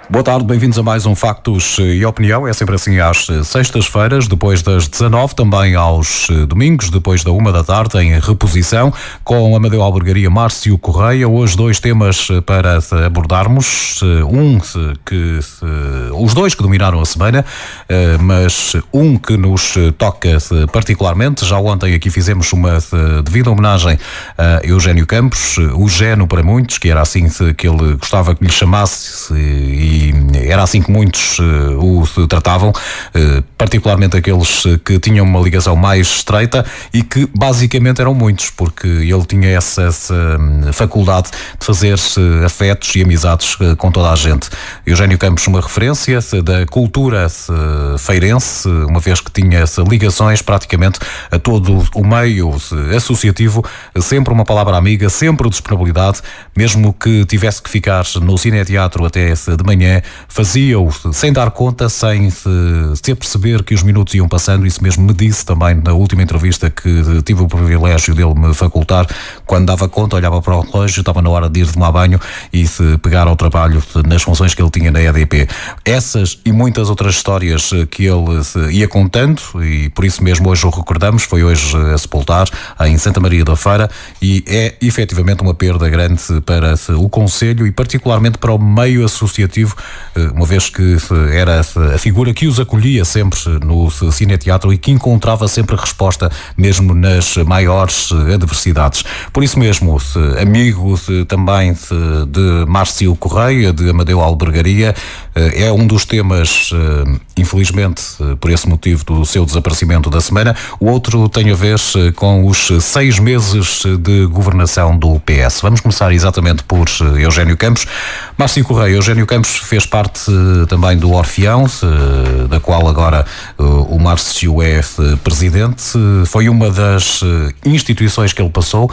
Boa tarde, bem-vindos a mais um Factos e Opinião. É sempre assim às sextas-feiras, depois das 19, também aos domingos, depois da 1 da tarde, em reposição, com Amadeu Albergaria, Márcio Correia. Hoje 2 temas para abordarmos. Os 2 que dominaram a semana, mas um que nos toca particularmente. Já ontem aqui fizemos uma devida homenagem a Eugénio Campos, o Geno para muitos, que era assim que ele gostava que lhe chamasse, e era assim que muitos o tratavam, particularmente aqueles que tinham uma ligação mais estreita e que basicamente eram muitos, porque ele tinha essa faculdade de fazer afetos e amizades com toda a gente. Eugénio Campos, uma referência da cultura feirense, uma vez que tinha ligações praticamente a todo o meio associativo, sempre uma palavra amiga, sempre disponibilidade, mesmo que tivesse que ficar no cineteatro até de manhã, fazia-o sem dar conta, sem se perceber que os minutos iam passando. Isso mesmo me disse também na última entrevista que tive o privilégio dele me facultar. Quando dava conta, olhava para o relógio, estava na hora de ir tomar banho e se pegar ao trabalho nas funções que ele tinha na EDP. Essas e muitas outras histórias que ele ia contando, e por isso mesmo hoje o recordamos. Foi hoje a sepultar em Santa Maria da Feira, e é efetivamente uma perda grande para o Concelho e particularmente para o meio associativo, uma vez que era a figura que os acolhia sempre no cineteatro e que encontrava sempre resposta mesmo nas maiores adversidades. Por isso mesmo, amigo também de Márcio Correia, de Amadeu Albergaria, é um dos temas, infelizmente, por esse motivo do seu desaparecimento da semana. O outro tem a ver com os 6 meses de governação do PS. Vamos começar exatamente por Eugénio Campos. Márcio Correia, Eugénio Campos fez parte também do Orfeão, da qual agora o Márcio é presidente. Foi uma das instituições que ele passou,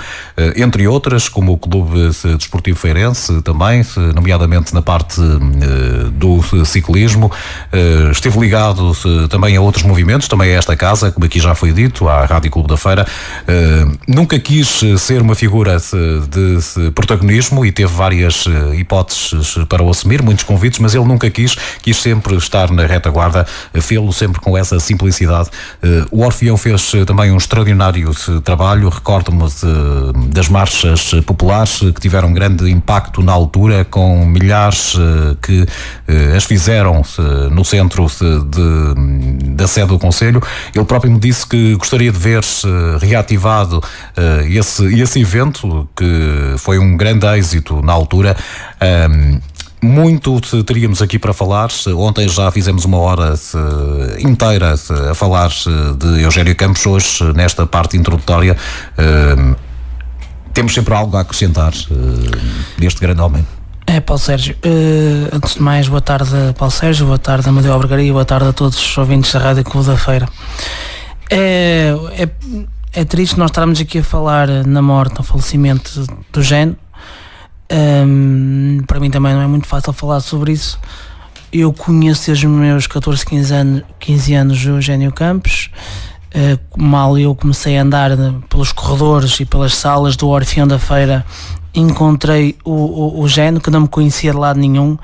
entre outras, como o Clube Desportivo Feirense também, nomeadamente na parte do ciclismo. Esteve ligado também a outros movimentos, também a esta casa, como aqui já foi dito, à Rádio Clube da Feira. Nunca quis ser uma figura de protagonismo e teve várias hipóteses para o assumir, muitos convites, mas ele nunca quis sempre estar na retaguarda, fê-lo sempre com essa simplicidade. O Orfeão fez também um extraordinário trabalho. Recordo-me das marchas populares que tiveram grande impacto na altura, com milhares que as fizeram no centro da sede do Concelho. Ele próprio me disse que gostaria de ver reativado esse evento, que foi um grande êxito na altura. Muito teríamos aqui para falar. Ontem já fizemos uma hora inteira a falar de Eugénio Campos. Hoje, nesta parte introdutória, temos sempre algo a acrescentar deste grande homem. Paulo Sérgio, antes de mais, boa tarde, Paulo Sérgio, boa tarde, Amadeu Albergaria, boa tarde a todos os ouvintes da Rádio Clube da Feira. É triste nós estarmos aqui a falar na morte, no falecimento do Geno. Para mim também não é muito fácil falar sobre isso. Eu conheço desde os meus 14, 15 anos o Eugénio Campos. Mal eu comecei a andar pelos corredores e pelas salas do Orfeão da Feira, encontrei o Geno, que não me conhecia de lado nenhum,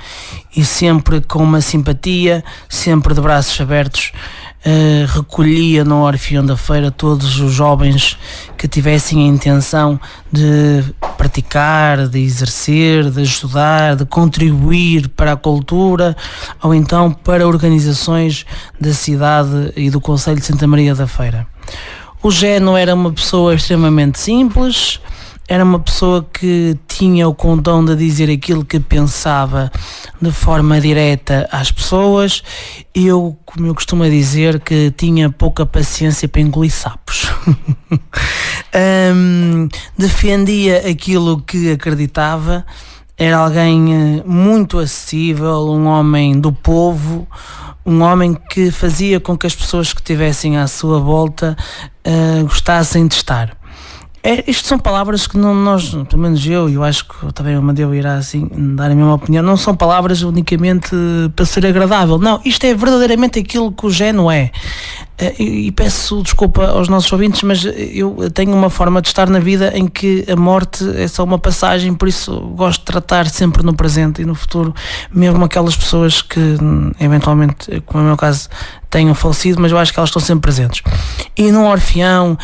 e sempre com uma simpatia, sempre de braços abertos, recolhia no Orfeão da Feira todos os jovens que tivessem a intenção de praticar, de exercer, de ajudar, de contribuir para a cultura, ou então para organizações da cidade e do Concelho de Santa Maria da Feira. O Geno era uma pessoa extremamente simples, era uma pessoa que tinha o condão de dizer aquilo que pensava de forma direta às pessoas. Eu, como eu costumo dizer, que tinha pouca paciência para engolir sapos. Defendia aquilo que acreditava, era alguém muito acessível, um homem do povo, um homem que fazia com que as pessoas que estivessem à sua volta gostassem de estar. Isto são palavras que nós, pelo menos eu acho que também o Amadeu irá assim dar a mesma opinião, não são palavras unicamente para ser agradável, não, isto é verdadeiramente aquilo que o Geno é. E peço desculpa aos nossos ouvintes, mas eu tenho uma forma de estar na vida em que a morte é só uma passagem, por isso gosto de tratar sempre no presente e no futuro, mesmo aquelas pessoas que eventualmente, como é o meu caso, tenham falecido, mas eu acho que elas estão sempre presentes. E num orfeão,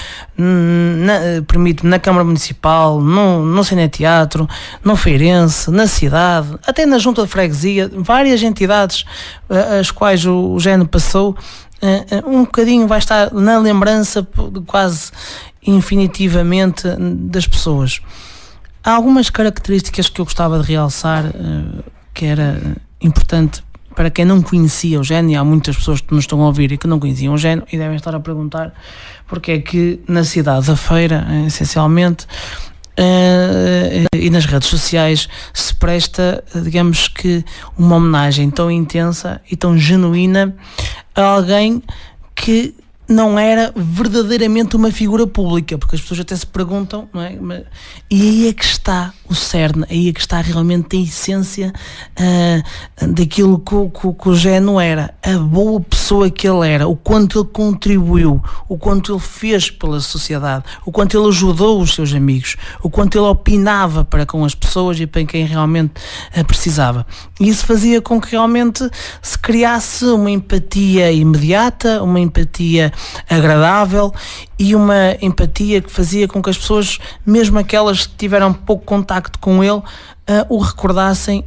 permito-me, na Câmara Municipal, no Cineteatro, no Feirense, na cidade, até na Junta de Freguesia, várias entidades as quais o género passou, um bocadinho vai estar na lembrança quase infinitivamente das pessoas. Há algumas características que eu gostava de realçar, que era importante para quem não conhecia o Eugénio, e há muitas pessoas que nos estão a ouvir e que não conheciam o Eugénio e devem estar a perguntar porque é que na cidade da Feira, essencialmente, e nas redes sociais se presta, digamos que, uma homenagem tão intensa e tão genuína a alguém que não era verdadeiramente uma figura pública, porque as pessoas até se perguntam, não é? E aí é que está o cerne, aí é que está realmente a essência daquilo que o Eugénio era, a boa pessoa que ele era, o quanto ele contribuiu, o quanto ele fez pela sociedade, o quanto ele ajudou os seus amigos, o quanto ele opinava para com as pessoas e para quem realmente precisava. E isso fazia com que realmente se criasse uma empatia imediata, uma empatia agradável e uma empatia que fazia com que as pessoas, mesmo aquelas que tiveram pouco contacto com ele, o recordassem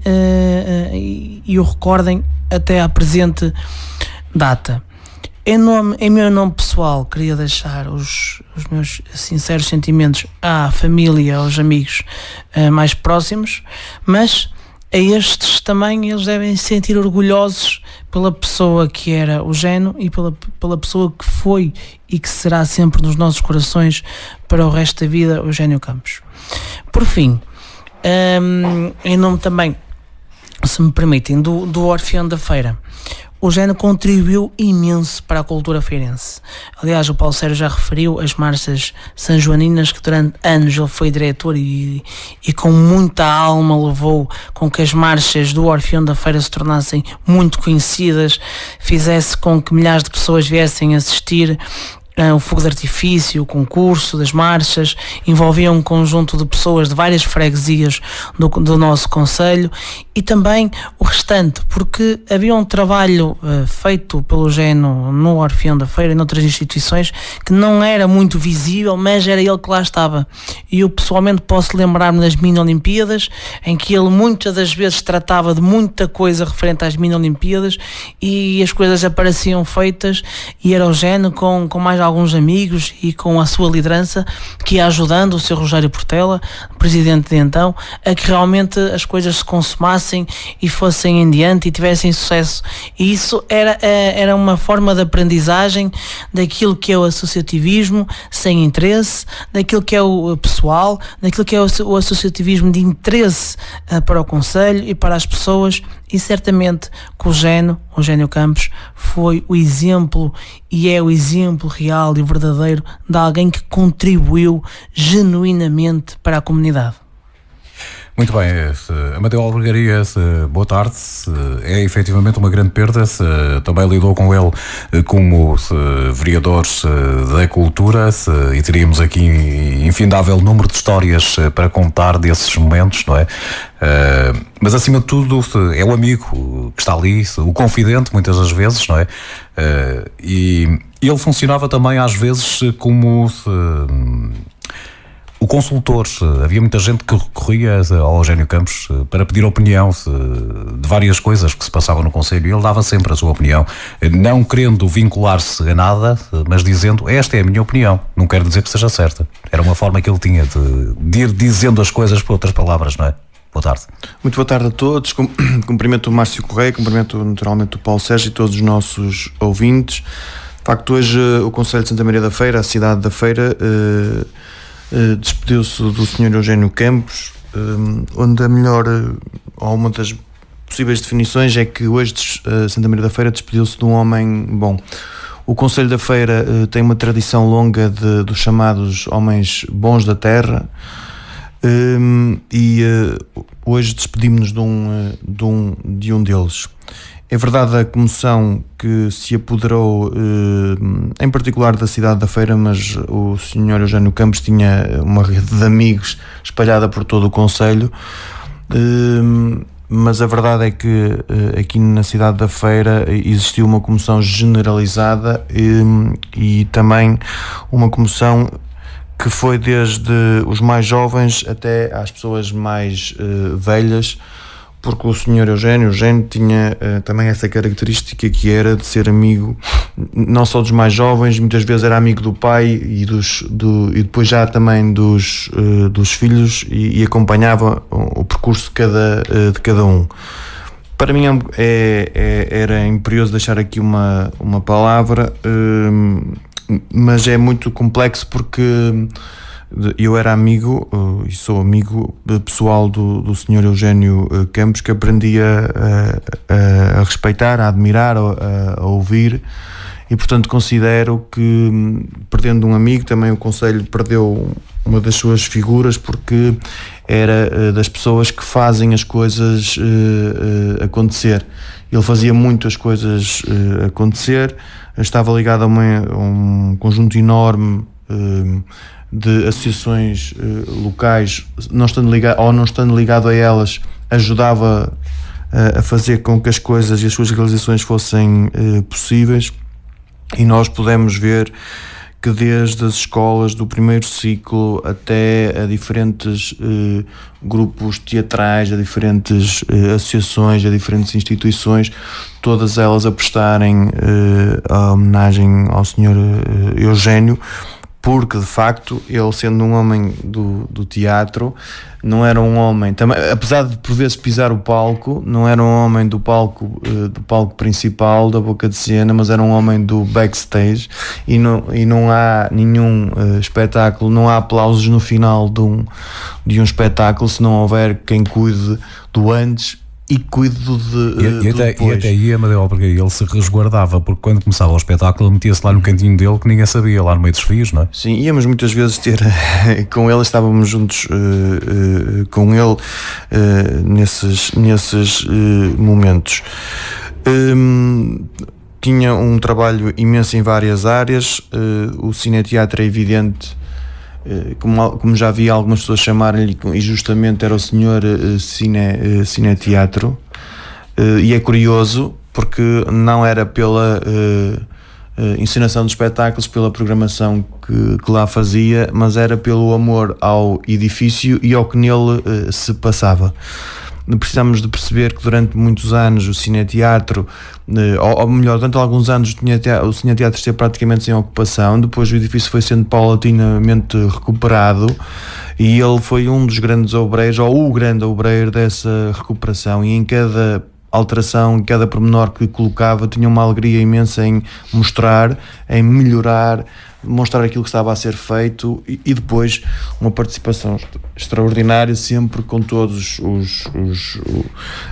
e o recordem até à presente data. Em meu nome pessoal, queria deixar os meus sinceros sentimentos à família, aos amigos mais próximos, mas a estes também eles devem se sentir orgulhosos pela pessoa que era o Eugénio e pela pessoa que foi e que será sempre nos nossos corações para o resto da vida, Eugénio Campos. Por fim, em nome também, se me permitem, do Orfeão da Feira, o Eugénio contribuiu imenso para a cultura feirense. Aliás, o Paulo Sérgio já referiu as marchas sanjoaninas, que durante anos ele foi diretor e com muita alma levou com que as marchas do Orfeão da Feira se tornassem muito conhecidas, fizesse com que milhares de pessoas viessem assistir o fogo de artifício, o concurso das marchas, envolvia um conjunto de pessoas de várias freguesias do nosso concelho e também o restante, porque havia um trabalho feito pelo Eugénio no Orfeão da Feira e noutras instituições que não era muito visível, mas era ele que lá estava. E eu pessoalmente posso lembrar-me das mini-olimpíadas, em que ele muitas das vezes tratava de muita coisa referente às mini-olimpíadas e as coisas apareciam feitas e era o Eugénio com mais alguns amigos e com a sua liderança que ia ajudando o Sr. Rogério Portela, presidente de então, a que realmente as coisas se consumassem e fossem em diante e tivessem sucesso. E isso era uma forma de aprendizagem daquilo que é o associativismo sem interesse, daquilo que é o pessoal, daquilo que é o associativismo de interesse para o concelho e para as pessoas. E certamente que o Eugénio Campos foi o exemplo e é o exemplo real e verdadeiro de alguém que contribuiu genuinamente para a comunidade. Muito bem, Amadeu Albergaria, boa tarde. É efetivamente uma grande perda. Também lidou com ele como vereador da cultura e teríamos aqui infindável número de histórias para contar desses momentos, não é? Mas acima de tudo é o amigo que está ali, o confidente muitas das vezes, não é? E ele funcionava também às vezes como o consultor. Havia muita gente que recorria ao Eugénio Campos para pedir opinião de várias coisas que se passavam no concelho e ele dava sempre a sua opinião, não querendo vincular-se a nada, mas dizendo, esta é a minha opinião, não quero dizer que seja certa. Era uma forma que ele tinha de ir dizendo as coisas por outras palavras, não é? Boa tarde. Muito boa tarde a todos. Cumprimento o Márcio Correia, cumprimento naturalmente o Paulo Sérgio e todos os nossos ouvintes. De facto, hoje o Concelho de Santa Maria da Feira, a cidade da Feira, despediu-se do Sr. Eugénio Campos, onde a melhor, ou uma das possíveis definições é que hoje Santa Maria da Feira despediu-se de um homem bom. O Concelho da Feira tem uma tradição longa dos chamados homens bons da terra, e hoje despedimos-nos de um deles. É verdade a comoção que se apoderou, em particular da cidade da Feira, mas o Sr. Eugénio Campos tinha uma rede de amigos espalhada por todo o concelho, mas a verdade é que aqui na cidade da Feira existiu uma comoção generalizada e também uma comoção que foi desde os mais jovens até às pessoas mais velhas, porque o Sr. Eugénio tinha também essa característica que era de ser amigo não só dos mais jovens, muitas vezes era amigo do pai e depois já também dos filhos, e acompanhava o percurso de cada um. Para mim era imperioso deixar aqui uma palavra, mas é muito complexo porque eu era amigo e sou amigo pessoal do Sr. Eugénio Campos, que aprendi a respeitar, a admirar, a ouvir, e portanto considero que, perdendo um amigo, também o concelho perdeu uma das suas figuras, porque era das pessoas que fazem as coisas acontecer. Ele fazia muito as coisas acontecer, estava ligado a um conjunto enorme de associações locais, não estando ligado a elas, ajudava a fazer com que as coisas e as suas realizações fossem possíveis, e nós pudemos ver que desde as escolas do primeiro ciclo até a diferentes grupos teatrais, a diferentes associações, a diferentes instituições, todas elas a prestarem a homenagem ao Sr. Eugénio, porque de facto ele, sendo um homem do teatro, não era um homem, também, apesar de por vezes pisar o palco, não era um homem do palco principal, da boca de cena, mas era um homem do backstage, e não há nenhum espetáculo, não há aplausos no final de um espetáculo se não houver quem cuide do antes e cuide do depois. E até aí, Amadeu, porque ele se resguardava, porque quando começava o espetáculo ele metia-se lá no cantinho dele que ninguém sabia, lá no meio dos fios, não é? Sim, íamos muitas vezes ter com ele, estávamos juntos com ele nesses momentos. Tinha um trabalho imenso em várias áreas. O cineteatro é evidente, como já vi algumas pessoas chamarem-lhe, e justamente era o senhor cineteatro, e é curioso porque não era pela encenação de espetáculos, pela programação que lá fazia, mas era pelo amor ao edifício e ao que nele se passava. Precisamos de perceber que durante muitos anos o cineteatro, ou melhor, durante alguns anos o cineteatro esteve praticamente sem ocupação. Depois o edifício foi sendo paulatinamente recuperado, e ele foi um dos grandes obreiros, ou o grande obreiro dessa recuperação, e em cada alteração, em cada pormenor que colocava, tinha uma alegria imensa em mostrar, em melhorar, mostrar aquilo que estava a ser feito, e depois uma participação extraordinária, sempre com todos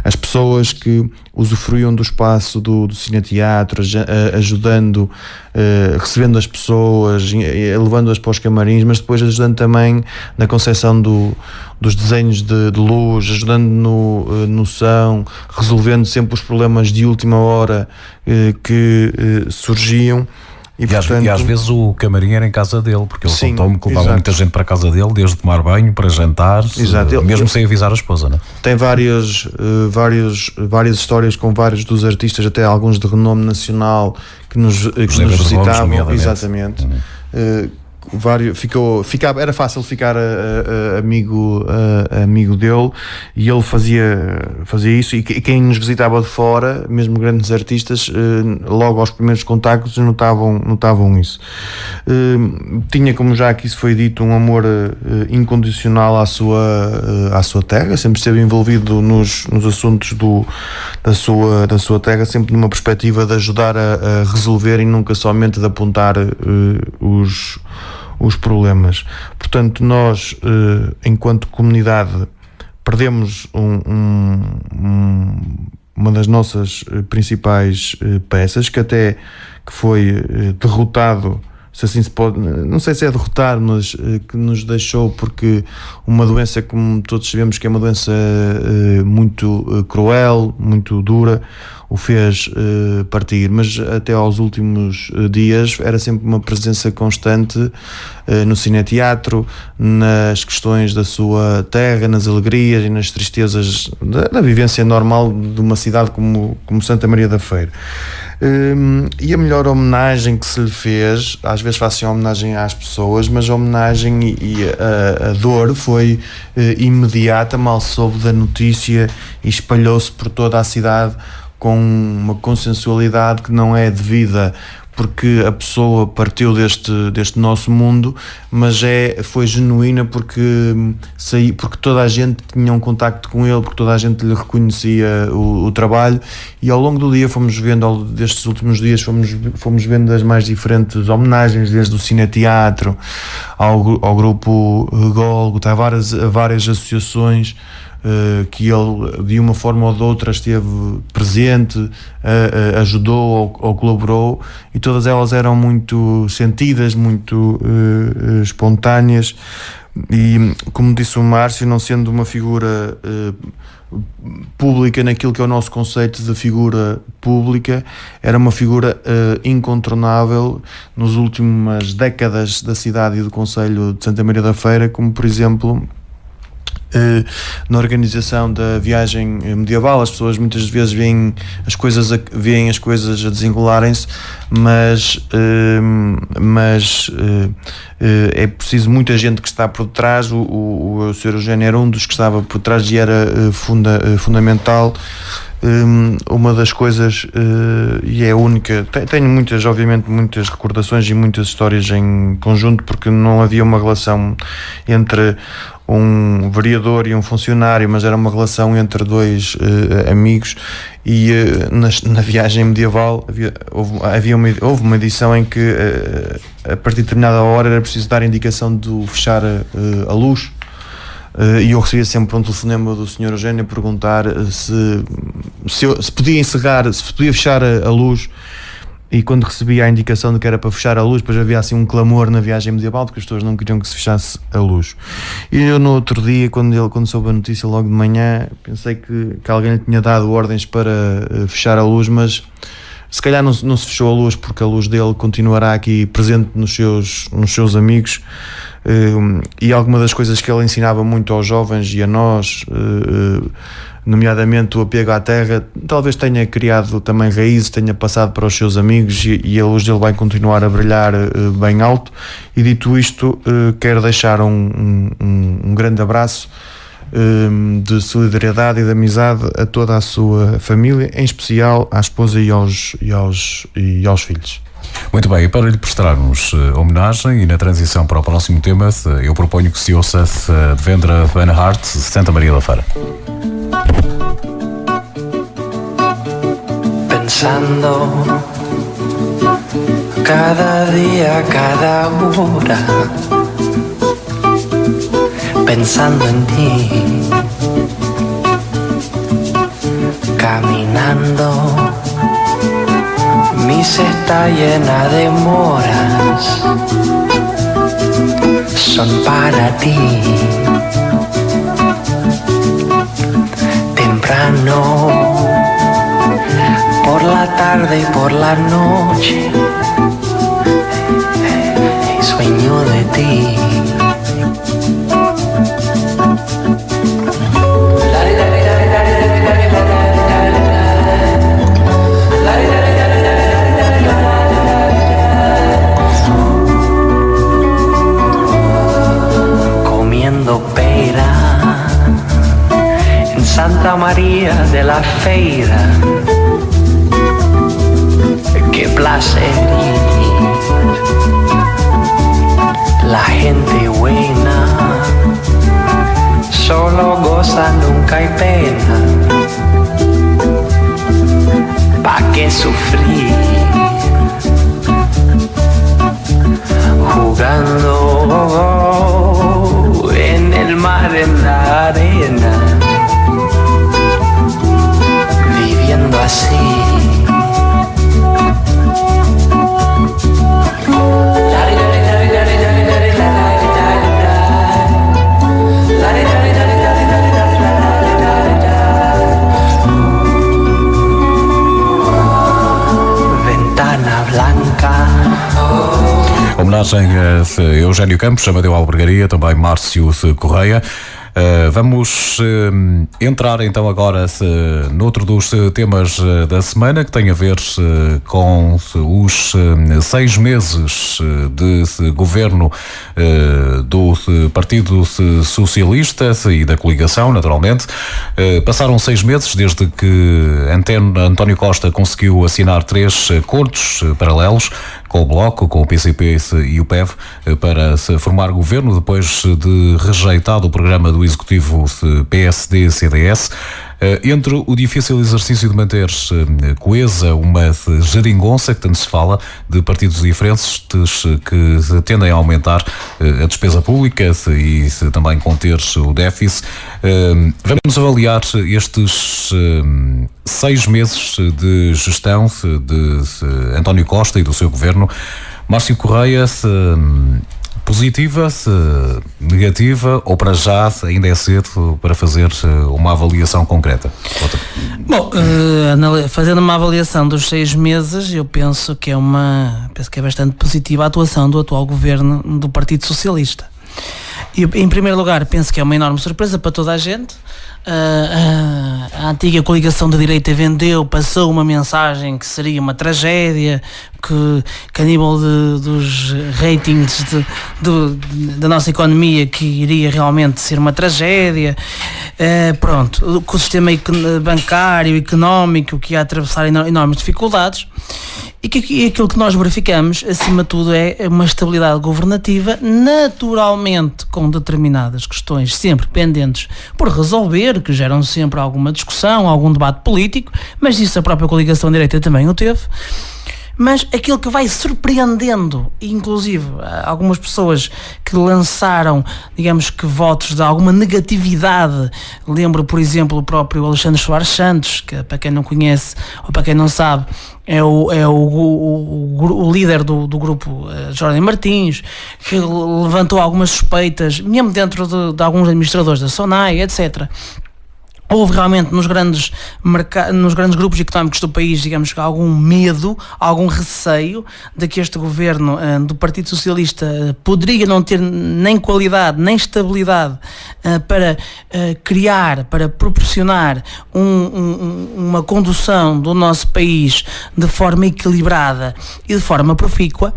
as pessoas que usufruíam do espaço do cineteatro, ajudando, recebendo as pessoas, levando-as para os camarins, mas depois ajudando também na concepção dos desenhos de luz, ajudando no som, resolvendo sempre os problemas de última hora que surgiam. E às vezes o camarim era em casa dele, porque ele contou-me que levava muita gente para a casa dele, desde tomar banho, para jantar, mesmo sem avisar a esposa, não é? Tem várias histórias com vários dos artistas, até alguns de renome nacional, que nos visitavam. Exatamente. Era fácil ficar amigo dele, e ele fazia isso, e quem nos visitava de fora, mesmo grandes artistas, logo aos primeiros contactos notavam isso. Tinha, como já aqui se foi dito, um amor incondicional à sua terra, sempre esteve envolvido nos assuntos da sua terra, sempre numa perspectiva de ajudar a resolver, e nunca somente de apontar os problemas. Portanto, nós, enquanto comunidade, perdemos uma das nossas principais peças, que foi derrotado se assim se pode, não sei se é derrotar, mas que nos deixou, porque uma doença, como todos sabemos, que é uma doença muito cruel, muito dura, o fez partir, mas até aos últimos dias era sempre uma presença constante no cineteatro, nas questões da sua terra, nas alegrias e nas tristezas da vivência normal de uma cidade como Santa Maria da Feira. E a melhor homenagem que se lhe fez, às vezes fazem homenagem às pessoas, mas a homenagem e a dor foi imediata, mal soube da notícia e espalhou-se por toda a cidade com uma consensualidade que não é devida, porque a pessoa partiu deste nosso mundo, mas foi genuína porque toda a gente tinha um contacto com ele, porque toda a gente lhe reconhecia o trabalho, e ao longo do dia fomos vendo, destes últimos dias, fomos vendo as mais diferentes homenagens, desde o cineteatro ao grupo Gólgota, a várias associações que ele de uma forma ou de outra esteve presente, ajudou ou colaborou, e todas elas eram muito sentidas, muito espontâneas, e como disse o Márcio, não sendo uma figura pública naquilo que é o nosso conceito de figura pública, era uma figura incontornável nas últimas décadas da cidade e do concelho de Santa Maria da Feira, como por exemplo na organização da viagem medieval. As pessoas muitas vezes veem as coisas a desenrolarem-se, mas é preciso muita gente que está por detrás. O Sr. Eugénio era um dos que estava por trás e era fundamental. Uma das coisas, e é única, tenho obviamente muitas recordações e muitas histórias em conjunto, porque não havia uma relação entre um vereador e um funcionário, mas era uma relação entre dois amigos, e na viagem medieval houve uma edição em que a partir de determinada hora era preciso dar a indicação de fechar a luz, e eu recebia sempre um telefonema do Sr. Eugénio a perguntar se podia encerrar, se podia fechar a luz. E quando recebia a indicação de que era para fechar a luz, depois havia assim um clamor na viagem medieval, porque as pessoas não queriam que se fechasse a luz. E eu no outro dia, quando soube a notícia logo de manhã, pensei que alguém lhe tinha dado ordens para fechar a luz, mas se calhar não se fechou a luz, porque a luz dele continuará aqui presente nos seus amigos. E alguma das coisas que ele ensinava muito aos jovens e a nós, nomeadamente o apego à terra, talvez tenha criado também raízes, tenha passado para os seus amigos, e a luz dele vai continuar a brilhar bem alto. E dito isto, quero deixar um grande abraço de solidariedade e de amizade a toda a sua família, em especial à esposa e aos filhos. Muito bem, e para lhe prestarmos homenagem e na transição para o próximo tema, eu proponho que se ouça de Vendra Van Hart, Santa Maria da Feira. Pensando cada día, cada hora, pensando en ti, caminando, mi cesta llena de moras son para ti. Temprano, por la tarde y por la noche, sueño de ti. Comiendo pera en Santa María de la Feira. Qué placer ir. La gente buena solo goza, nunca hay pena. ¿Pa' qué sufrir? Jugando en el mar, en la arena, viviendo así. Homenagem a Eugénio Campos, Amadeu Albergaria, também Márcio Correia. Vamos entrar então agora noutro dos temas da semana, que tem a ver com os 6 meses de governo do Partido Socialista e da coligação, naturalmente. Passaram 6 meses desde que António Costa conseguiu assinar 3 acordos paralelos com o Bloco, com o PCP e o PEV para se formar governo, depois de rejeitado o programa do Executivo PSD-CDS. Entre o difícil exercício de manter coesa uma geringonça, que tanto se fala, de partidos diferentes que tendem a aumentar a despesa pública e também conter o déficit. Vamos avaliar estes 6 meses de gestão de António Costa e do seu governo. Márcio Correia, positiva, negativa, ou para já ainda é cedo para fazer uma avaliação concreta? Bom, fazendo uma avaliação dos 6 meses, eu penso que é bastante positiva a atuação do atual governo do Partido Socialista. E, em primeiro lugar, penso que é uma enorme surpresa para toda a gente. A antiga coligação de direita passou uma mensagem que seria uma tragédia, que a nível dos ratings da nossa economia, que iria realmente ser uma tragédia. Pronto, com o sistema bancário, económico, que ia atravessar enormes dificuldades. E aquilo que nós verificamos, acima de tudo, é uma estabilidade governativa, naturalmente com determinadas questões sempre pendentes por resolver, que geram sempre alguma discussão, algum debate político, mas isso a própria coligação direita também o teve. Mas aquilo que vai surpreendendo, inclusive algumas pessoas que lançaram, digamos que votos de alguma negatividade, lembro, por exemplo, o próprio Alexandre Soares Santos, que para quem não conhece ou para quem não sabe, é o líder do grupo Jorge Martins, que levantou algumas suspeitas, mesmo dentro de alguns administradores da SONAI, etc. Houve realmente nos grandes grupos económicos do país, digamos, algum medo, algum receio de que este governo do Partido Socialista poderia não ter nem qualidade, nem estabilidade para criar, para proporcionar uma condução do nosso país de forma equilibrada e de forma profícua.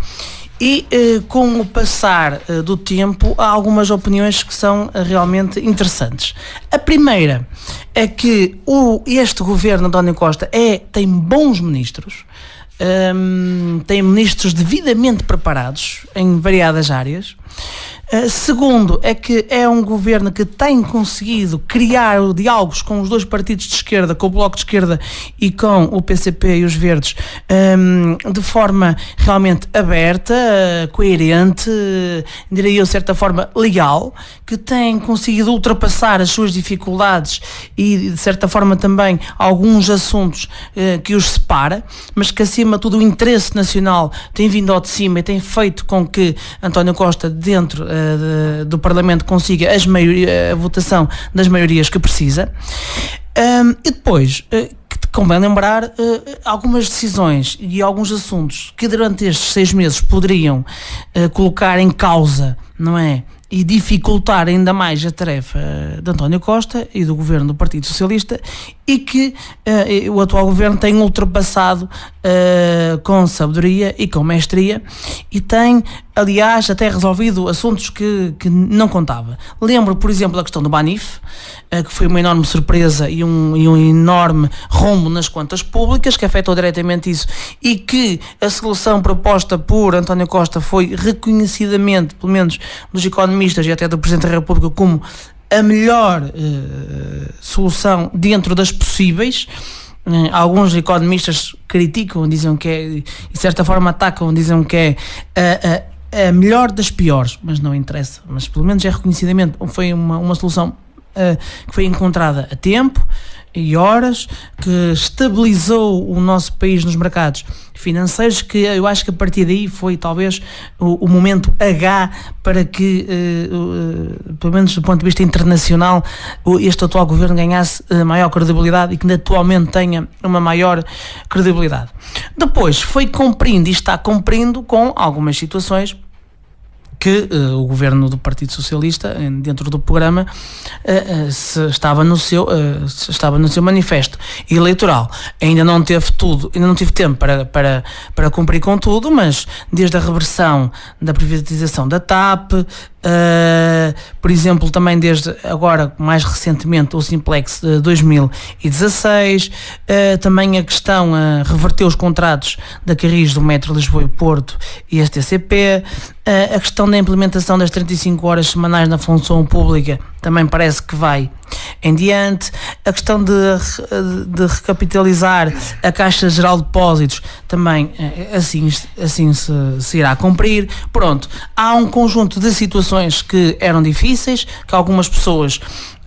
E com o passar do tempo há algumas opiniões que são realmente interessantes. A primeira é que este governo de António Costa tem bons ministros, tem ministros devidamente preparados em variadas áreas. Segundo, é que é um governo que tem conseguido criar diálogos com os dois partidos de esquerda, com o Bloco de Esquerda e com o PCP e os Verdes, de forma realmente aberta, coerente, diria eu, de certa forma legal, que tem conseguido ultrapassar as suas dificuldades e, de certa forma, também alguns assuntos que os separa, mas que, acima de tudo, o interesse nacional tem vindo ao de cima e tem feito com que António Costa, dentro do Parlamento, consiga a votação das maiorias que precisa. E depois, convém lembrar algumas decisões e alguns assuntos que durante estes 6 meses poderiam colocar em causa, não é? E dificultar ainda mais a tarefa de António Costa e do governo do Partido Socialista, e que o atual governo tem ultrapassado com sabedoria e com mestria, e tem, aliás, até resolvido assuntos que não contava. Lembro, por exemplo, da questão do Banif, que foi uma enorme surpresa e um enorme rombo nas contas públicas, que afetou diretamente isso, e que a solução proposta por António Costa foi reconhecidamente, pelo menos dos economistas e até do Presidente da República, como a melhor solução dentro das possíveis. Alguns economistas criticam, dizem que é, e de certa forma atacam, dizem que é a melhor das piores, mas não interessa, mas pelo menos é reconhecidamente, foi uma solução que foi encontrada a tempo e horas, que estabilizou o nosso país nos mercados financeiros, que eu acho que a partir daí foi talvez o momento H para que, pelo menos do ponto de vista internacional, este atual governo ganhasse maior credibilidade e que atualmente tenha uma maior credibilidade. Depois foi cumprindo e está cumprindo com algumas situações que o governo do Partido Socialista, dentro do programa, estava no seu manifesto eleitoral. Ainda não tive tempo para cumprir com tudo, mas desde a reversão da privatização da TAP, por exemplo, também desde agora, mais recentemente, o Simplex 2016, também a questão reverter os contratos da Carris do Metro Lisboa e Porto e STCP, a questão da implementação das 35 horas semanais na função pública também parece que vai em diante, a questão de recapitalizar a Caixa Geral de Depósitos também assim se irá cumprir. Pronto, há um conjunto de situações que eram difíceis, que algumas pessoas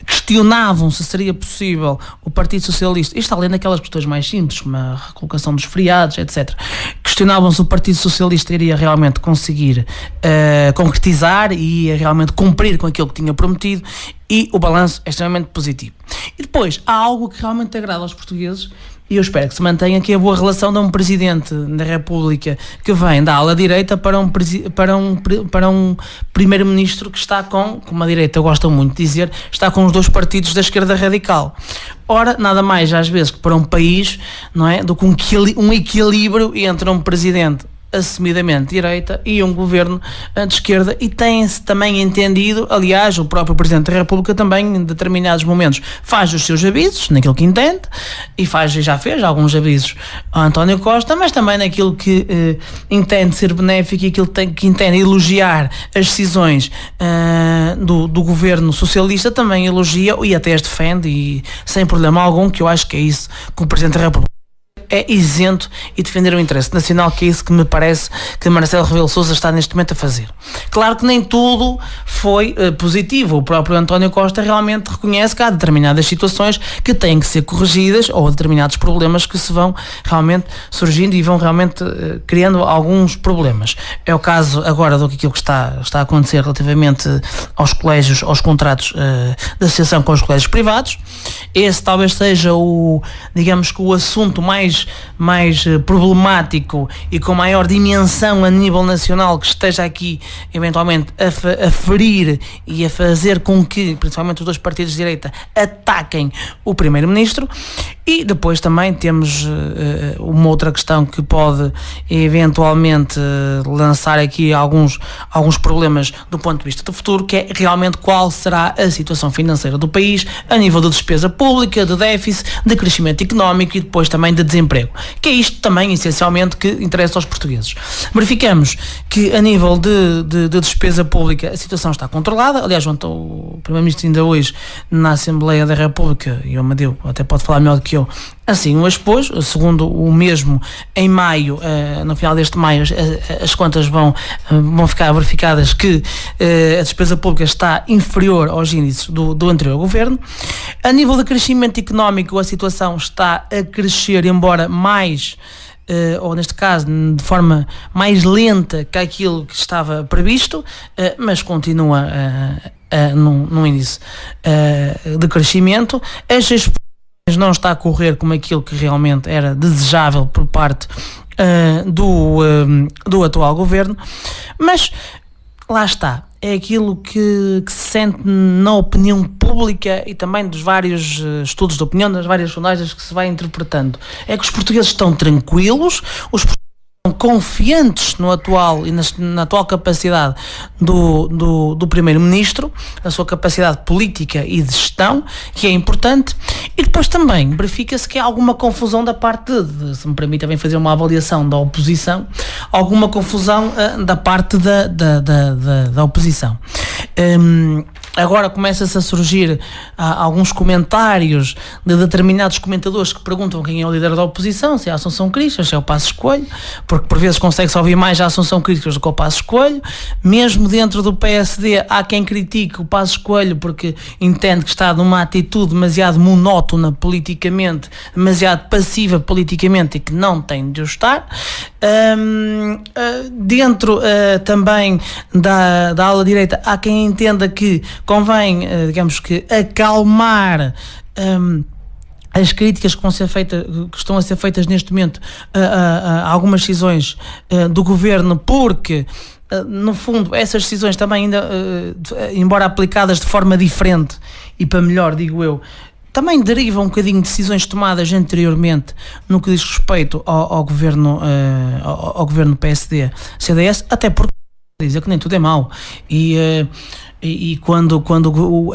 questionavam se seria possível o Partido Socialista, isto além daquelas questões mais simples, como a recolocação dos feriados, etc., questionavam se o Partido Socialista iria realmente conseguir concretizar e ia realmente cumprir com aquilo que tinha prometido, e o balanço é extremamente positivo. E depois, há algo que realmente agrada aos portugueses, e eu espero que se mantenha, que é a boa relação de um Presidente da República que vem da ala direita para um Primeiro-Ministro que está como a direita gosta muito de dizer, está com os dois partidos da esquerda radical. Ora, nada mais às vezes que para um país, não é, do que um equilíbrio entre um Presidente assumidamente de direita e um governo de esquerda, e tem-se também entendido, aliás, o próprio Presidente da República também em determinados momentos faz os seus avisos naquilo que entende, e já fez alguns avisos a António Costa, mas também naquilo que entende ser benéfico e aquilo que entende elogiar as decisões do governo socialista, também elogia e até as defende, e sem problema algum, que eu acho que é isso que o Presidente da República é isento e defender o interesse nacional, que é isso que me parece que Marcelo Rebelo de Sousa está neste momento a fazer. Claro que nem tudo foi positivo. O próprio António Costa realmente reconhece que há determinadas situações que têm que ser corrigidas, ou determinados problemas que se vão realmente surgindo e vão realmente criando alguns problemas. É o caso agora do que está a acontecer relativamente aos colégios, aos contratos de associação com os colégios privados. Esse talvez seja o assunto mais problemático e com maior dimensão a nível nacional, que esteja aqui eventualmente a ferir e a fazer com que principalmente os dois partidos de direita ataquem o Primeiro-Ministro. E depois também temos uma outra questão que pode eventualmente lançar aqui alguns problemas do ponto de vista do futuro, que é realmente qual será a situação financeira do país a nível de despesa pública, de déficit, de crescimento económico e depois também de desemprego, que é isto também essencialmente que interessa aos portugueses. Verificamos que a nível de despesa pública a situação está controlada. Aliás, o Primeiro-Ministro ainda hoje na Assembleia da República, e o Amadeu até pode falar melhor do que eu, assim o expôs. Segundo o mesmo, em maio, no final deste maio, as contas vão ficar verificadas que a despesa pública está inferior aos índices do anterior governo. A nível de crescimento económico, a situação está a crescer, embora mais, ou neste caso de forma mais lenta que aquilo que estava previsto, mas continua num índice de crescimento. As não está a correr como aquilo que realmente era desejável por parte do atual governo, mas lá está, é aquilo que se sente na opinião pública e também dos vários estudos de opinião, das várias sondagens que se vai interpretando. É que os portugueses estão tranquilos, os portugueses estão confiantes no atual e na atual capacidade do Primeiro-Ministro, a sua capacidade política e de gestão, que é importante. E depois também verifica-se que há alguma confusão da parte se me permite também fazer uma avaliação da oposição, alguma confusão da parte da oposição. Agora começa-se a surgir alguns comentários de determinados comentadores que perguntam quem é o líder da oposição, se é a Assunção Cristas, se é o Passos Coelho, porque por vezes consegue-se ouvir mais a Assunção Cristas do que o Passos Coelho. Mesmo dentro do PSD há quem critique o Passos Coelho porque entende que está numa atitude demasiado monótona politicamente, demasiado passiva politicamente, e que não tem de o estar. Dentro também da ala direita há quem entenda que convém, acalmar as críticas que estão a ser feitas neste momento a algumas decisões do governo, porque no fundo, essas decisões também ainda, embora aplicadas de forma diferente e para melhor, digo eu, também derivam um bocadinho de decisões tomadas anteriormente no que diz respeito ao governo PSD-CDS, até porque dizer que nem tudo é mau. E quando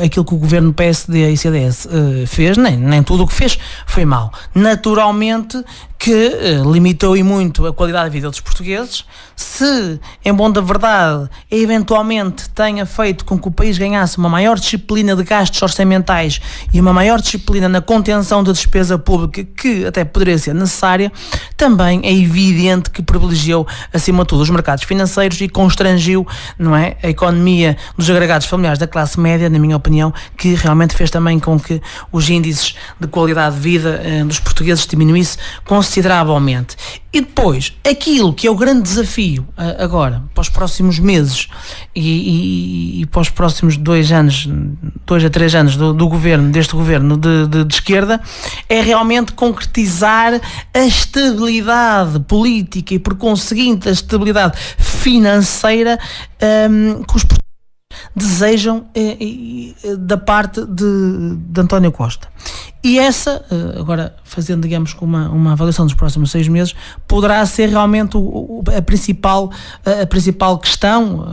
aquilo que o governo PSD e CDS fez, nem tudo o que fez foi mau. Naturalmente que limitou e muito a qualidade de vida dos portugueses. Se, em bom da verdade, eventualmente tenha feito com que o país ganhasse uma maior disciplina de gastos orçamentais e uma maior disciplina na contenção da despesa pública, que até poderia ser necessária, também é evidente que privilegiou, acima de tudo, os mercados financeiros e constrangiu, não é, a economia dos agregados familiares da classe média, na minha opinião, que realmente fez também com que os índices de qualidade de vida dos portugueses diminuísse consideravelmente. E depois, aquilo que é o grande desafio agora, para os próximos meses e para os próximos 2 a 3 anos deste governo de esquerda, é realmente concretizar a estabilidade política e, por conseguinte, a estabilidade financeira que os portugueses desejam da parte de António Costa. E essa, agora fazendo, digamos, uma avaliação dos próximos 6 meses, poderá ser realmente a principal questão,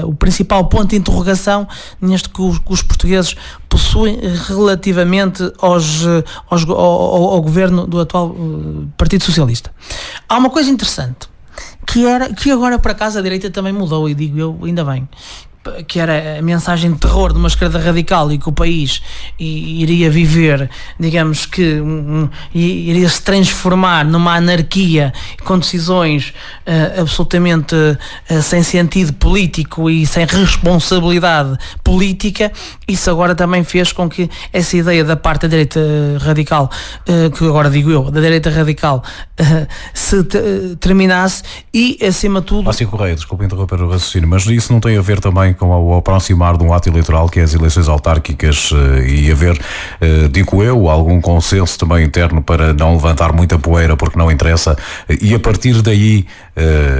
o principal ponto de interrogação neste que os portugueses possuem relativamente ao governo do atual Partido Socialista. Há uma coisa interessante, que agora por acaso a direita também mudou, e digo eu, ainda bem, que era a mensagem de terror de uma esquerda radical e que o país iria viver, digamos que iria se transformar numa anarquia com decisões absolutamente sem sentido político e sem responsabilidade política. Isso agora também fez com que essa ideia da parte da direita radical, que agora digo eu, da direita radical, se terminasse e, acima de tudo... Márcio Correia, desculpa interromper o raciocínio, mas isso não tem a ver também com o aproximar de um ato eleitoral, que é as eleições autárquicas, e haver, digo eu, algum consenso também interno para não levantar muita poeira, porque não interessa, e a partir daí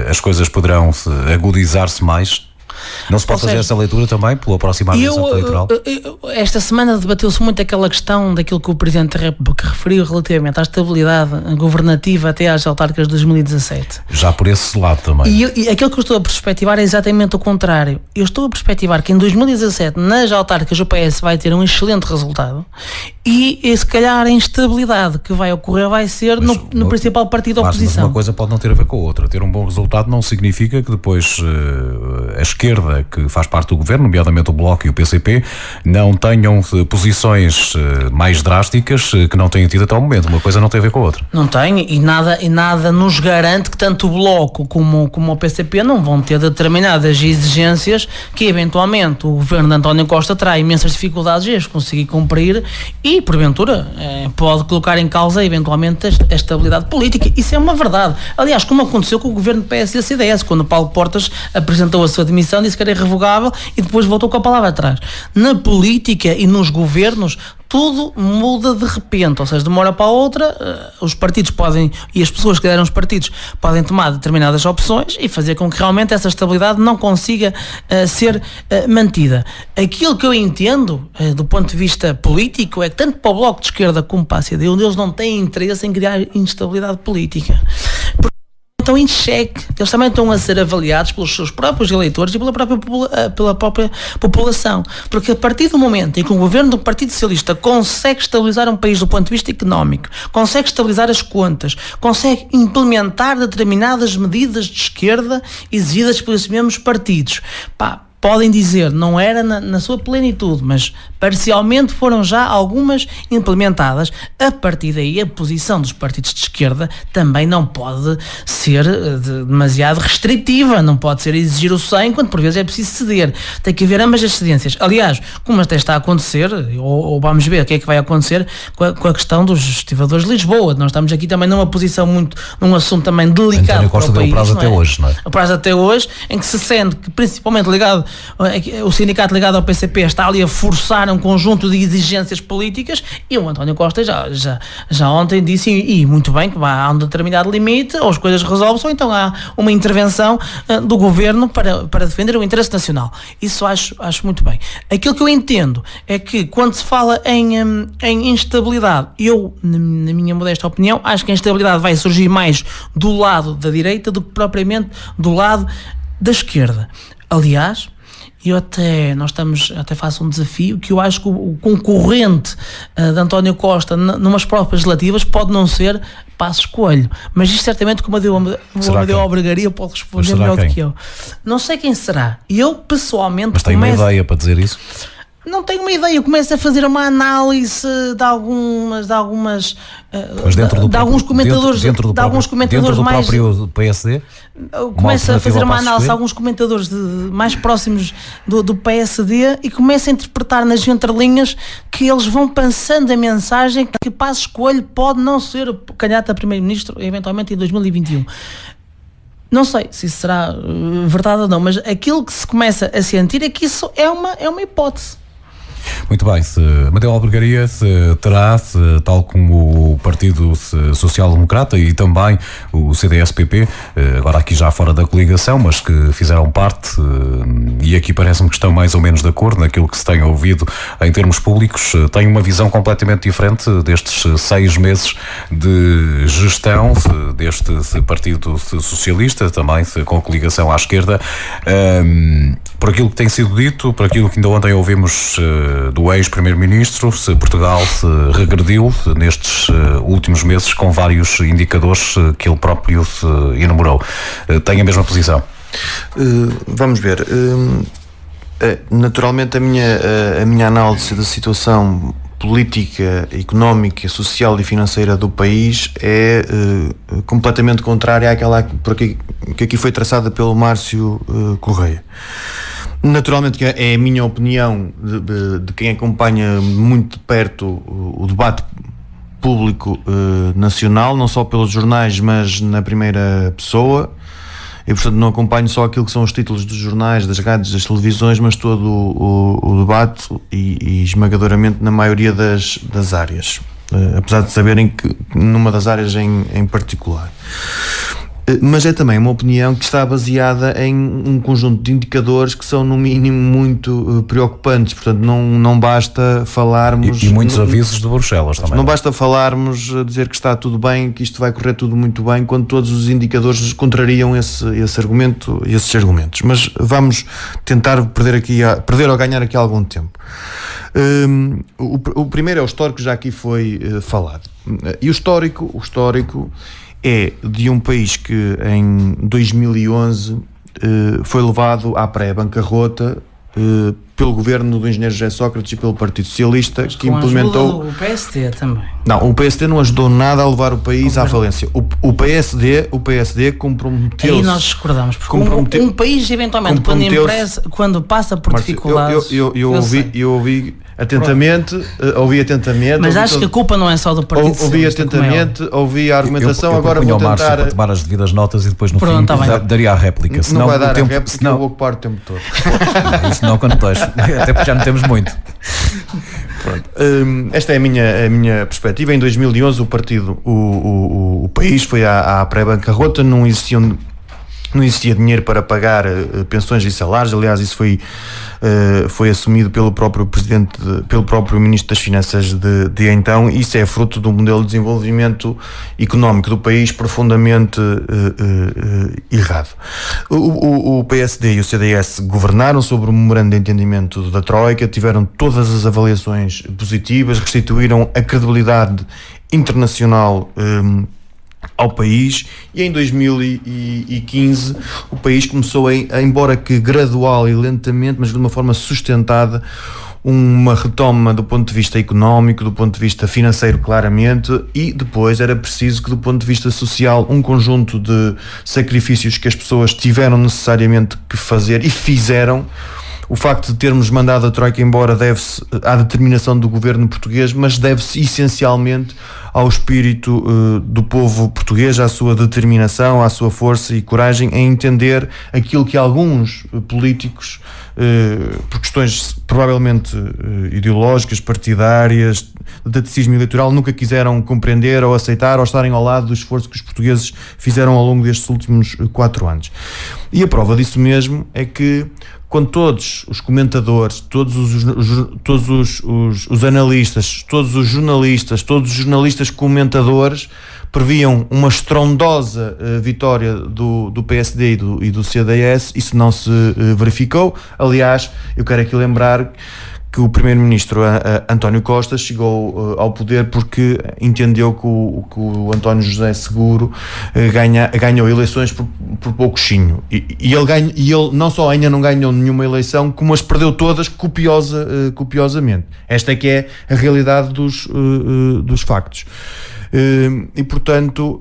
as coisas poderão agudizar-se mais? Não se pode fazer essa leitura também pelo aproximar desse ato eleitoral? Esta semana debateu-se muito aquela questão daquilo que o Presidente da República referiu relativamente à estabilidade governativa até às autárquicas de 2017. Já por esse lado também. E aquilo que eu estou a perspectivar é exatamente o contrário. Eu estou a perspectivar que em 2017, nas autárquicas, o PS vai ter um excelente resultado e se calhar a instabilidade que vai ocorrer vai ser no principal partido da oposição. Mas uma coisa pode não ter a ver com a outra. Ter um bom resultado não significa que depois a esquerda, que faz parte do governo, nomeadamente o Bloco e o PCP, não tenham posições mais drásticas que não têm tido até ao momento. Uma coisa não tem a ver com a outra. Não tem, e nada nos garante que tanto o Bloco como o PCP não vão ter determinadas exigências que eventualmente o governo de António Costa terá imensas dificuldades em as conseguir cumprir e, porventura, pode colocar em causa eventualmente a estabilidade política. Isso é uma verdade. Aliás, como aconteceu com o governo do PSD e CDS, quando o Paulo Portas apresentou a sua demissão, disse que era irrevogável e depois voltou com a palavra atrás. Na política e nos governos, tudo muda de repente, ou seja, de uma hora para a outra, os partidos podem, e as pessoas que deram os partidos, podem tomar determinadas opções e fazer com que realmente essa estabilidade não consiga ser mantida. Aquilo que eu entendo, do ponto de vista político, é que tanto para o Bloco de Esquerda como para a CDU, eles não têm interesse em criar instabilidade política. Estão em xeque, eles também estão a ser avaliados pelos seus próprios eleitores e pela própria população, porque a partir do momento em que o governo do Partido Socialista consegue estabilizar um país do ponto de vista económico, consegue estabilizar as contas, consegue implementar determinadas medidas de esquerda exigidas pelos mesmos partidos, podem dizer, não era na sua plenitude, mas parcialmente foram já algumas implementadas. A partir daí, a posição dos partidos de esquerda também não pode ser demasiado restritiva, não pode ser exigir o 100, quando por vezes é preciso ceder. Tem que haver ambas as cedências. Aliás, como até está a acontecer, ou vamos ver o que é que vai acontecer com a questão dos estivadores de Lisboa. Nós estamos aqui também num assunto também delicado. António Costa deu o prazo até hoje, não é? O prazo até hoje, em que se sente que, principalmente ligado o sindicato ligado ao PCP está ali a forçar um conjunto de exigências políticas, e o António Costa já ontem disse, e muito bem, que há um determinado limite, ou as coisas resolvem-se, ou então há uma intervenção do governo para defender o interesse nacional. Isso acho muito bem. Aquilo que eu entendo é que quando se fala em instabilidade, eu, na minha modesta opinião, acho que a instabilidade vai surgir mais do lado da direita do que propriamente do lado da esquerda. Aliás, até faço um desafio, que eu acho que o concorrente de António Costa numas próprias legislativas pode não ser Passos Coelho, mas isto certamente que o Amadeu Albergaria pode responder melhor do que eu. Não sei quem será. Eu pessoalmente... Mas tem uma ideia para dizer isso? Não tenho uma ideia, eu começo a fazer uma análise de alguns comentadores, dentro do próprio PSD. Começo a fazer uma análise de alguns comentadores mais próximos do PSD e começo a interpretar nas entrelinhas que eles vão pensando a mensagem que Passos Coelho pode não ser candidato a primeiro-ministro eventualmente em 2021. Não sei se isso será verdade ou não, mas aquilo que se começa a sentir é que isso é uma hipótese. Muito bem, Amadeu Albergaria terá, tal como o Partido Social Democrata e também o CDS-PP, agora aqui já fora da coligação, mas que fizeram parte, e aqui parece-me que estão mais ou menos de acordo naquilo que se tem ouvido em termos públicos, têm uma visão completamente diferente destes 6 meses de gestão deste Partido Socialista, também com a coligação à esquerda. Por aquilo que tem sido dito, por aquilo que ainda ontem ouvimos do ex-primeiro-ministro, Portugal regrediu nestes últimos meses com vários indicadores que ele próprio enumerou. Tem a mesma posição? Vamos ver. Naturalmente a minha análise da situação política, económica, social e financeira do país é completamente contrária àquela que aqui foi traçada pelo Márcio Correia. Naturalmente é a minha opinião de quem acompanha muito de perto o debate público nacional, não só pelos jornais, mas na primeira pessoa. E portanto não acompanho só aquilo que são os títulos dos jornais, das rádios, das televisões, mas todo o debate e esmagadoramente na maioria das áreas, apesar de saberem que numa das áreas em particular. Mas é também uma opinião que está baseada em um conjunto de indicadores que são no mínimo muito preocupantes, portanto não basta falarmos... E muitos avisos de Bruxelas também. Não basta falarmos, dizer que está tudo bem, que isto vai correr tudo muito bem, quando todos os indicadores contrariam esses argumentos. Mas vamos tentar perder ou ganhar aqui algum tempo. O primeiro é o histórico, já aqui foi falado. E o histórico é de um país que em 2011 foi levado à pré-bancarrota pelo governo do engenheiro José Sócrates e pelo Partido Socialista, mas que implementou... O PSD também. Não, o PSD não ajudou nada a levar o país à falência. O PSD comprometeu-se... Aí nós discordamos, porque um país eventualmente quando passa por dificuldades... Eu ouvi atentamente, mas acho que a culpa não é só do Partido Socialista. Ouvi a argumentação, agora vou tentar... Márcio para tomar as devidas notas e depois no fim daria a réplica. Não vai dar a réplica, eu vou ocupar o tempo todo. Isso não acontece, até porque já não temos muito. Esta é a minha perspectiva. Em 2011 o país foi à pré-bancarrota, não existia dinheiro para pagar pensões e salários. Aliás, isso foi assumido pelo próprio Ministro das Finanças de então. Isso é fruto do modelo de desenvolvimento económico do país profundamente errado. O PSD e o CDS governaram sobre o memorando de entendimento da Troika, tiveram todas as avaliações positivas, restituíram a credibilidade internacional ao país, e em 2015 o país começou embora que gradual e lentamente, mas de uma forma sustentada, uma retoma do ponto de vista económico, do ponto de vista financeiro claramente, e depois era preciso que do ponto de vista social um conjunto de sacrifícios que as pessoas tiveram necessariamente que fazer e fizeram. O facto de termos mandado a Troika embora deve-se à determinação do governo português, mas deve-se essencialmente ao espírito do povo português, à sua determinação, à sua força e coragem em entender aquilo que alguns políticos por questões provavelmente ideológicas, partidárias, de taticismo eleitoral, nunca quiseram compreender ou aceitar ou estarem ao lado do esforço que os portugueses fizeram ao longo destes últimos 4 anos. E a prova disso mesmo é que, quando todos os comentadores, todos os analistas, todos os jornalistas comentadores previam uma estrondosa vitória do PSD e do CDS, isso não se verificou. Aliás, eu quero aqui lembrar que o primeiro-ministro António Costa chegou ao poder porque entendeu que o António José Seguro ganhou eleições por pouquinho. E ele não só ainda não ganhou nenhuma eleição, como as perdeu todas copiosamente. Esta é que é a realidade dos factos. E portanto,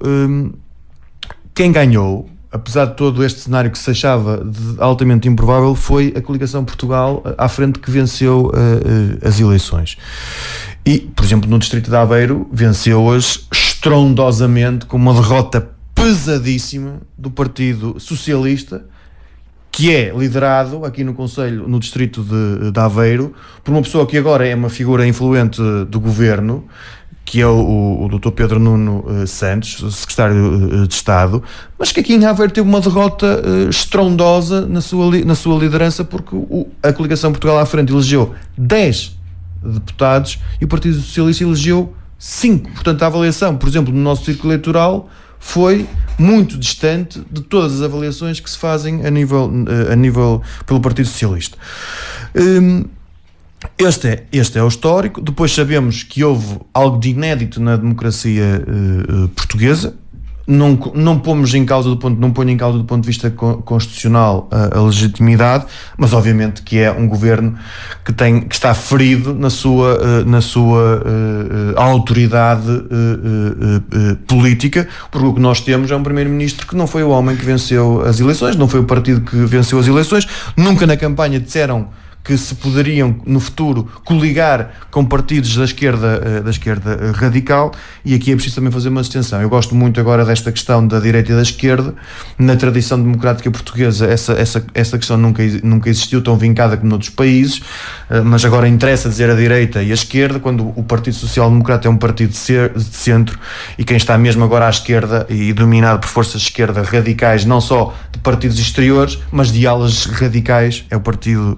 quem ganhou, apesar de todo este cenário que se achava altamente improvável, foi a coligação Portugal à frente, que venceu as eleições. E, por exemplo, no distrito de Aveiro, venceu-as estrondosamente, com uma derrota pesadíssima do Partido Socialista, que é liderado aqui no Conselho, no distrito de Aveiro, por uma pessoa que agora é uma figura influente do governo, que é o Dr. Pedro Nuno Santos, secretário de Estado, mas que aqui em Aveiro teve uma derrota estrondosa na sua liderança, porque a coligação Portugal à frente elegeu 10 deputados e o Partido Socialista elegeu 5. Portanto, a avaliação, por exemplo, no nosso círculo eleitoral, foi muito distante de todas as avaliações que se fazem a nível pelo Partido Socialista. Este é o histórico. Depois sabemos que houve algo de inédito na democracia portuguesa. Não ponho em causa do ponto de vista constitucional a legitimidade, mas obviamente que é um governo que está ferido na sua autoridade política, porque o que nós temos é um primeiro-ministro que não foi o homem que venceu as eleições, não foi o partido que venceu as eleições. Nunca na campanha disseram que se poderiam no futuro coligar com partidos da esquerda radical, e aqui é preciso também fazer uma distinção. Eu gosto muito agora desta questão da direita e da esquerda. Na tradição democrática portuguesa essa questão nunca existiu tão vincada como noutros países, mas agora interessa dizer a direita e a esquerda, quando o Partido Social Democrata é um partido de centro, e quem está mesmo agora à esquerda e dominado por forças de esquerda radicais, não só de partidos exteriores, mas de alas radicais, é o Partido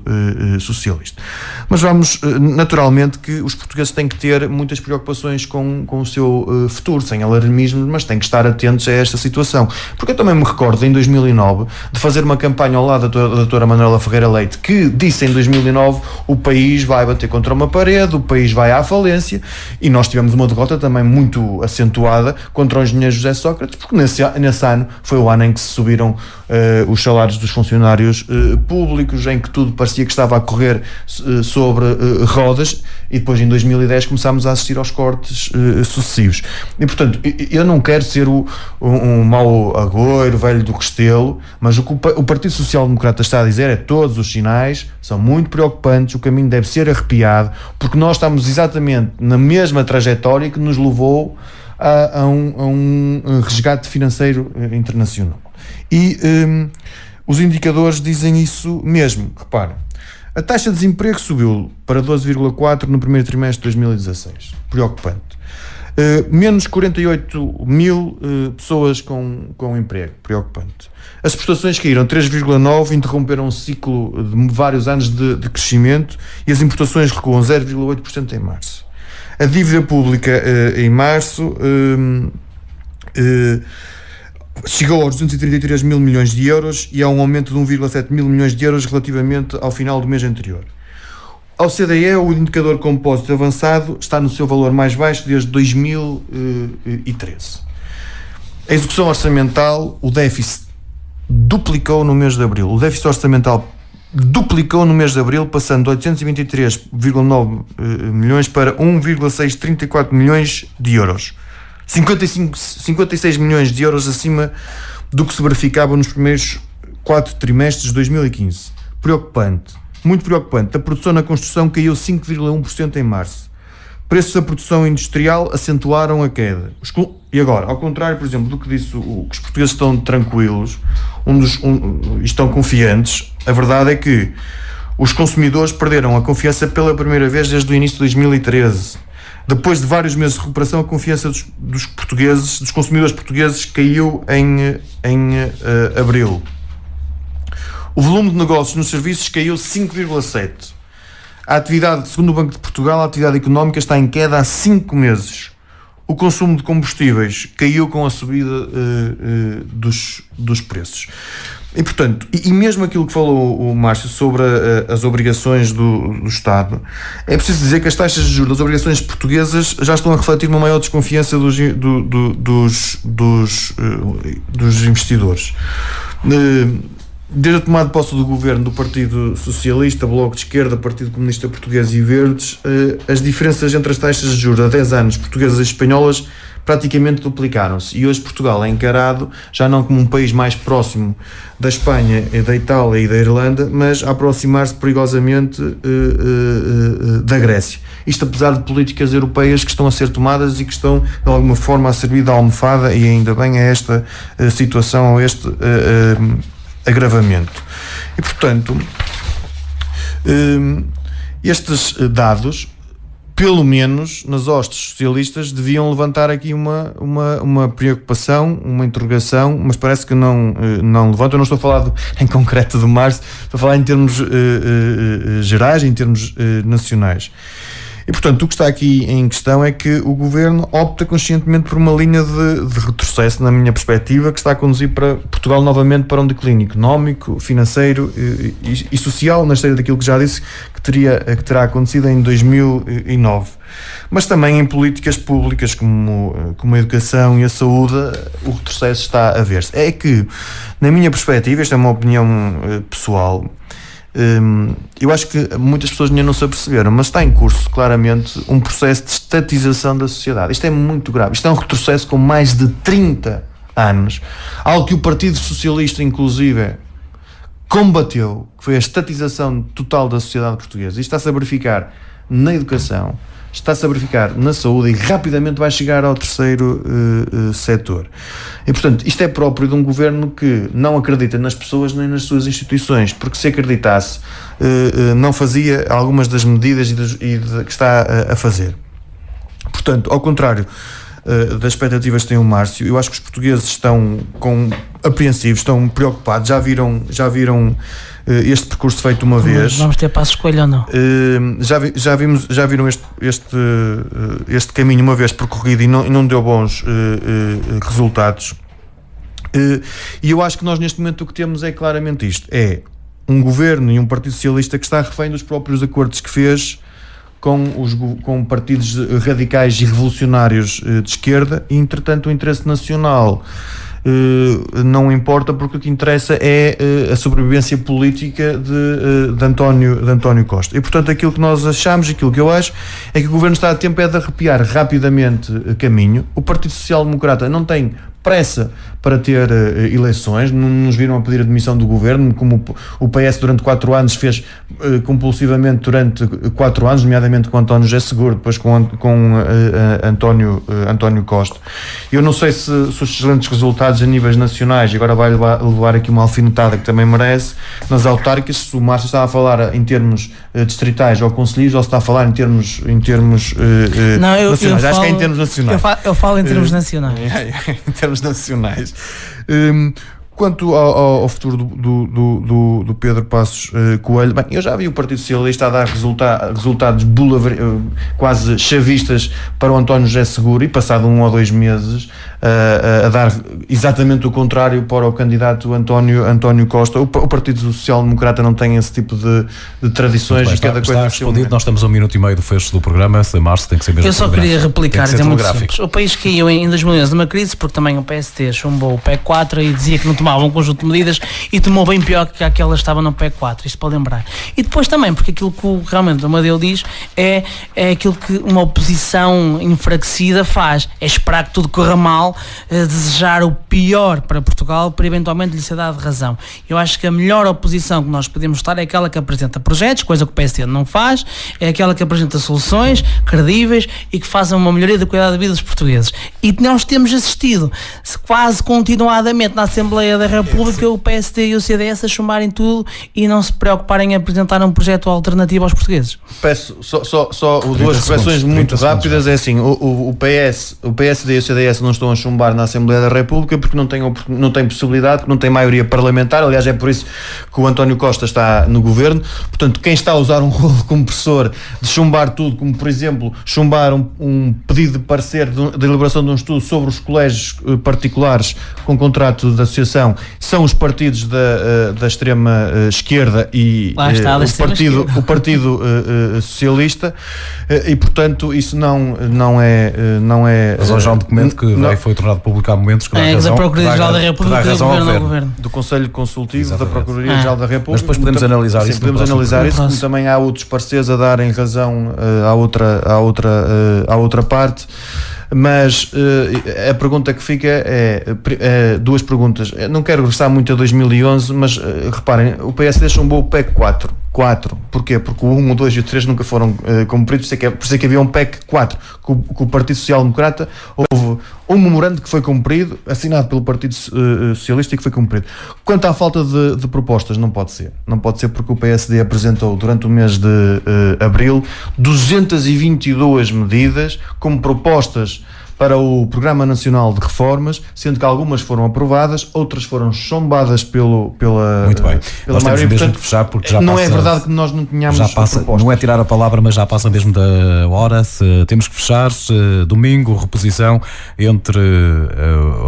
Socialista. Mas vamos, naturalmente que os portugueses têm que ter muitas preocupações com o seu futuro, sem alarmismo, mas têm que estar atentos a esta situação, porque eu também me recordo em 2009 de fazer uma campanha ao lado da doutora Manuela Ferreira Leite, que disse em 2009: o país vai bater contra uma parede, o país vai à falência, e nós tivemos uma derrota também muito acentuada contra o engenheiro José Sócrates, porque nesse ano foi o ano em que se subiram os salários dos funcionários públicos, em que tudo parecia que estava a correr sobre rodas, e depois em 2010 começámos a assistir aos cortes sucessivos. E portanto, eu não quero ser um mau agouro, velho do Restelo, mas o que o Partido Social Democrata está a dizer é: todos os sinais são muito preocupantes, o caminho deve ser arrepiado, porque nós estamos exatamente na mesma trajetória que nos levou a um resgate financeiro internacional. E os indicadores dizem isso mesmo. Reparem, a taxa de desemprego subiu para 12,4% no primeiro trimestre de 2016. Preocupante. Menos 48 mil pessoas com emprego. Preocupante. As exportações caíram 3,9%, interromperam um ciclo de vários anos de crescimento, e as importações recuam 0,8% em março. A dívida pública em março chegou aos 233 mil milhões de euros, e há um aumento de 1,7 mil milhões de euros relativamente ao final do mês anterior. Ao CDE, o indicador compósito avançado está no seu valor mais baixo desde 2013. A execução orçamental, o déficit duplicou no mês de abril. O déficit orçamental duplicou no mês de abril, passando de 823,9 milhões para 1,634 milhões de euros. 56 milhões de euros acima do que se verificava nos primeiros 4 trimestres de 2015. Preocupante, muito preocupante. A produção na construção caiu 5,1% em março. Preços da produção industrial acentuaram a queda. E agora, ao contrário, por exemplo, do que disse que os portugueses estão tranquilos, estão confiantes, a verdade é que Os consumidores perderam a confiança pela primeira vez desde o início de 2013. Depois de vários meses de recuperação, a confiança dos consumidores portugueses caiu em abril. O volume de negócios nos serviços caiu 5,7%. A atividade, segundo o Banco de Portugal, a atividade económica está em queda há 5 meses. O consumo de combustíveis caiu com a subida dos preços. E, portanto, e mesmo aquilo que falou o Márcio sobre as obrigações do Estado, é preciso dizer que as taxas de juros das obrigações portuguesas já estão a refletir uma maior desconfiança dos investidores. Desde a tomada de posse do governo do Partido Socialista, Bloco de Esquerda, Partido Comunista Português e Verdes, as diferenças entre as taxas de juros há 10 anos, portuguesas e espanholas, praticamente duplicaram-se. E hoje Portugal é encarado já não como um país mais próximo da Espanha, da Itália e da Irlanda, mas a aproximar-se perigosamente da Grécia. Isto apesar de políticas europeias que estão a ser tomadas e que estão de alguma forma a servir de almofada, e ainda bem a esta situação, a este agravamento. E, portanto, estes dados, pelo menos nas hostes socialistas, deviam levantar aqui uma preocupação, uma interrogação, mas parece que não levantam. Eu não estou a falar em concreto de Márcio, estou a falar em termos gerais, em termos nacionais. E, portanto, o que está aqui em questão é que o Governo opta conscientemente por uma linha de retrocesso, na minha perspectiva, que está a conduzir para Portugal novamente para um declínio económico, financeiro e social, na esteira daquilo que já disse que terá acontecido em 2009. Mas também em políticas públicas como a educação e a saúde, o retrocesso está a ver-se. É que, na minha perspectiva, esta é uma opinião pessoal, eu acho que muitas pessoas ainda não se aperceberam, mas está em curso claramente um processo de estatização da sociedade. Isto é muito grave, isto é um retrocesso com mais de 30 anos, algo que o Partido Socialista inclusive combateu, que foi a estatização total da sociedade portuguesa. Isto está-se a verificar na educação, está-se a verificar na saúde e rapidamente vai chegar ao terceiro setor. E, portanto, isto é próprio de um governo que não acredita nas pessoas nem nas suas instituições, porque se acreditasse, não fazia algumas das medidas que está a fazer. Portanto, ao contrário das expectativas que tem o Márcio, eu acho que os portugueses estão apreensivos, estão preocupados, já viram este percurso feito uma vez. Vamos ter Passos Coelho ou não? Já viram este caminho uma vez percorrido e não deu bons resultados. E eu acho que nós neste momento o que temos é claramente isto: é um governo e um Partido Socialista que está refém dos próprios acordos que fez com partidos radicais e revolucionários de esquerda, e entretanto o interesse nacional não importa, porque o que interessa é a sobrevivência política de António Costa. E, portanto, aquilo que nós achamos, aquilo que eu acho, é que o Governo está a tempo de arrepiar rapidamente caminho. O Partido Social Democrata não tem pressa para ter eleições, não nos viram a pedir a demissão do Governo, como o PS durante 4 anos fez compulsivamente durante 4 anos, nomeadamente com António José Seguro, depois com António Costa. Eu não sei se os excelentes resultados a níveis nacionais, e agora vai levar aqui uma alfinetada que também merece, nas autárquicas, se o Márcio estava a falar em termos distritais ou concelhos, ou se está a falar em termos nacionais. Acho que é em termos nacionais. Eu falo em termos nacionais. Em termos nacionais. Quanto ao futuro do Pedro Passos Coelho, bem, eu já vi o Partido Socialista a dar resultados quase chavistas para o António José Seguro, e passado 1 ou 2 meses a dar exatamente o contrário para o candidato António Costa. O Partido Social Democrata não tem esse tipo de tradições. Bem, está respondido. Nós estamos a 1 minuto e meio do fecho do programa. Março tem que ser mesmo. Eu só queria replicar, é muito simples. O país caiu em 2011 numa crise porque também o PSD chumbou o PEC 4 e dizia que não tomava um conjunto de medidas, e tomou bem pior que aquela estava no PEC 4, isto para lembrar. E depois também, porque aquilo que realmente o Amadeu diz é aquilo que uma oposição enfraquecida faz, é esperar que tudo corra mal, desejar o pior para Portugal para eventualmente lhe ser dado razão. Eu acho que a melhor oposição que nós podemos estar é aquela que apresenta projetos, coisa que o PSD não faz, é aquela que apresenta soluções credíveis e que fazem uma melhoria da qualidade de vida dos portugueses. E nós temos assistido quase continuadamente na Assembleia Assembleia da República, o PSD e o CDS a chumarem tudo e não se preocuparem em apresentar um projeto alternativo aos portugueses. Peço só duas correções muito rápidas. É assim, o PSD e o CDS não estão a chumbar na Assembleia da República porque não têm possibilidade, porque não têm maioria parlamentar. Aliás, é por isso que o António Costa está no governo. Portanto, quem está a usar um rolo compressor de chumbar tudo, como por exemplo chumbar um pedido de parecer de elaboração de um estudo sobre os colégios particulares com contrato de associação, são os partidos da extrema esquerda e o Partido Socialista, e portanto isso não é. Mas hoje há um documento que foi tornado público há momentos que dá razão, da Procuradoria-Geral da República e do Governo. Do Conselho Consultivo. Exatamente. Da Procuradoria-Geral da República. Mas depois podemos analisar isso. Podemos analisar isso, como também há outros parceiros a darem razão à outra parte. Mas a pergunta que fica é duas perguntas. Não quero regressar muito a 2011, mas reparem, o PSD chumbou o PEC 4. Porquê? Porque o 1, o 2 e o 3 nunca foram cumpridos, por isso é que havia um PEC 4 com o Partido Social Democrata. Houve um memorando que foi cumprido, assinado pelo Partido Socialista, e que foi cumprido. Quanto à falta de propostas, não pode ser porque o PSD apresentou durante o mês de abril 222 medidas como propostas para o Programa Nacional de Reformas, sendo que algumas foram aprovadas, outras foram chombadas pela Muito bem. Pela Nós maioria. temos mesmo que fechar, porque já não passa, é verdade que nós não tenhamos propostas. Não é tirar a palavra, mas já passa mesmo da hora. Temos que fechar. Domingo, reposição entre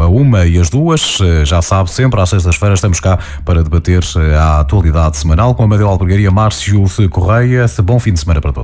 a 1 e as 2. Já sabe, sempre às sextas-feiras estamos cá para debater a atualidade semanal com a Amadeu Albergaria, Márcio Correia. Bom fim de semana para todos.